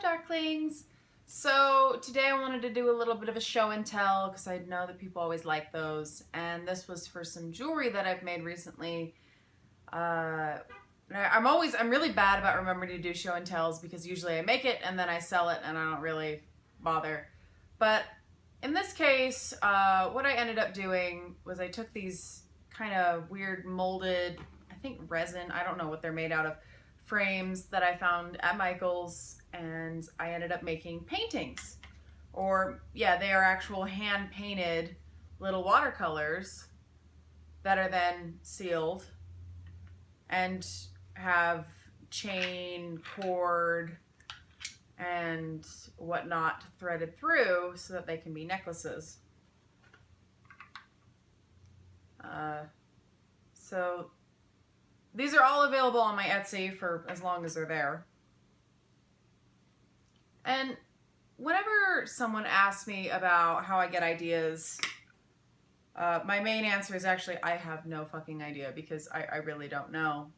Darklings! So today I wanted to do a little bit of a show and tell because I know that people always like those, and this was for some jewelry that I've made recently. I'm really bad about remembering to do show and tells because usually I make it and then I sell it and I don't really bother. But in this case, what I ended up doing was I took these kind of weird molded, I think resin, I don't know what they're made out of, frames that I found at Michael's, and I ended up making paintings. Or, yeah, they are actual hand painted little watercolors that are then sealed and have chain, cord, and whatnot threaded through so that they can be necklaces. So these are all available on my Etsy for as long as they're there. And whenever someone asks me about how I get ideas, my main answer is actually I have no fucking idea because I really don't know.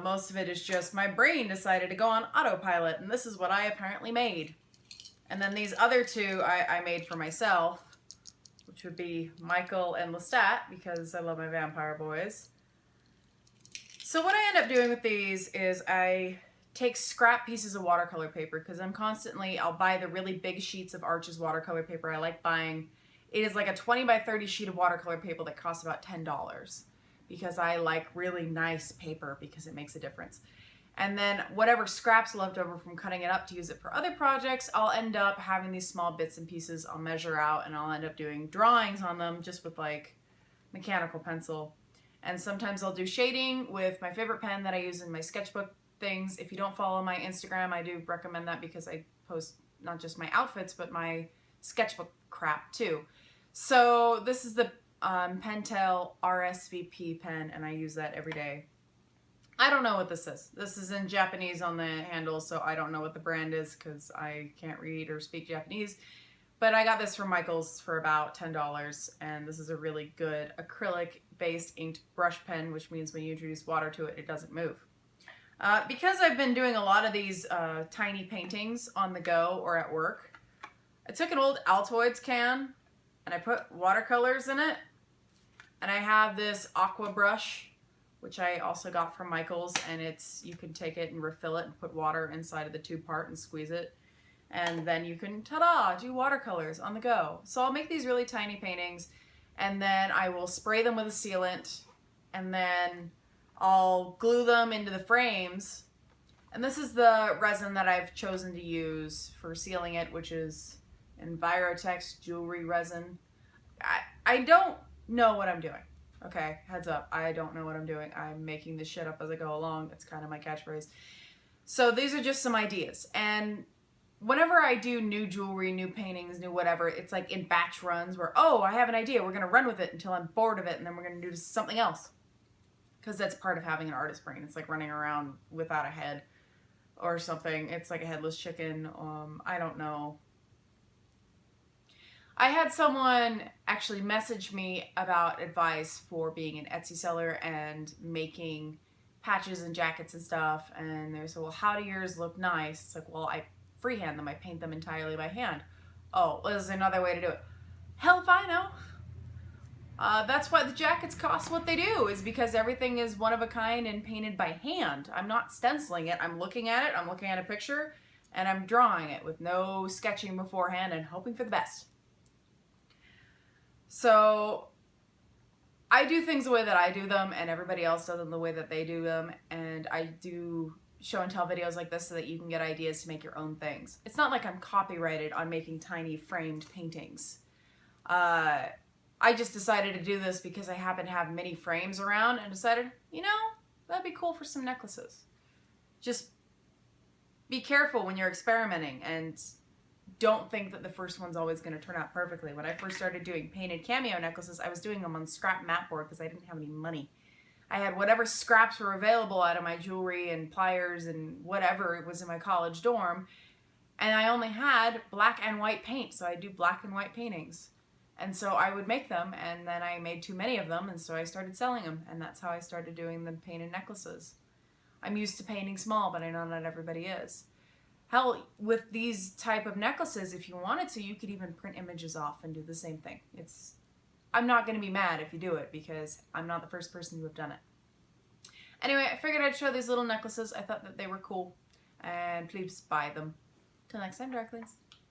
Most of it is just my brain decided to go on autopilot, and this is what I apparently made. And then these other two I made for myself, which would be Michael and Lestat, because I love my vampire boys. So what I end up doing with these is I take scrap pieces of watercolor paper, because I'll buy the really big sheets of Arches watercolor paper. I like buying, it is like a 20 by 30 sheet of watercolor paper that costs about $10, because I like really nice paper because it makes a difference. And then whatever scraps left over from cutting it up to use it for other projects, I'll end up having these small bits and pieces I'll measure out, and I'll end up doing drawings on them just with like mechanical pencil. And sometimes I'll do shading with my favorite pen that I use in my sketchbook things. If you don't follow my Instagram, I do recommend that because I post not just my outfits, but my sketchbook crap too. So this is the Pentel RSVP pen, and I use that every day. I don't know what this is. This is in Japanese on the handle, so I don't know what the brand is because I can't read or speak Japanese. But I got this from Michael's for about $10, and this is a really good acrylic-based inked brush pen, which means when you introduce water to it, it doesn't move. Because I've been doing a lot of these tiny paintings on the go or at work, I took an old Altoids can, and I put watercolors in it, and I have this aqua brush, which I also got from Michael's, and you can take it and refill it and put water inside of the tube part and squeeze it. And then you can, ta-da, do watercolors on the go. So I'll make these really tiny paintings, and then I will spray them with a sealant, and then I'll glue them into the frames. And this is the resin that I've chosen to use for sealing it, which is Envirotex jewelry resin. I don't know what I'm doing. Okay, heads up, I don't know what I'm doing. I'm making this shit up as I go along. It's kind of my catchphrase. So these are just some ideas. And whenever I do new jewelry, new paintings, new whatever, it's like in batch runs where, oh, I have an idea. We're going to run with it until I'm bored of it, and then we're going to do something else. Because that's part of having an artist brain. It's like running around without a head or something. It's like a headless chicken. I don't know. I had someone actually message me about advice for being an Etsy seller and making patches and jackets and stuff. And they said, well, how do yours look nice? It's like, well, I freehand them. I paint them entirely by hand. Oh, there's another way to do it. Hell if I know. That's why the jackets cost what they do, is because everything is one of a kind and painted by hand. I'm not stenciling it. I'm looking at it. I'm looking at a picture, and I'm drawing it with no sketching beforehand and hoping for the best. So I do things the way that I do them, and everybody else does them the way that they do them, and I do show and tell videos like this so that you can get ideas to make your own things. It's not like I'm copyrighted on making tiny framed paintings. I just decided to do this because I happen to have many frames around and decided, you know, that'd be cool for some necklaces. Just be careful when you're experimenting and don't think that the first one's always going to turn out perfectly. When I first started doing painted cameo necklaces, I was doing them on scrap mat board because I didn't have any money. I had whatever scraps were available out of my jewelry and pliers and whatever it was in my college dorm, and I only had black and white paint, so I do black and white paintings. And so I would make them, and then I made too many of them, and so I started selling them, and that's how I started doing the painted necklaces. I'm used to painting small, but I know not everybody is. Hell, with these type of necklaces, if you wanted to, you could even print images off and do the same thing. I'm not going to be mad if you do it because I'm not the first person to have done it. Anyway, I figured I'd show these little necklaces. I thought that they were cool. And please buy them. Till next time, Darklings.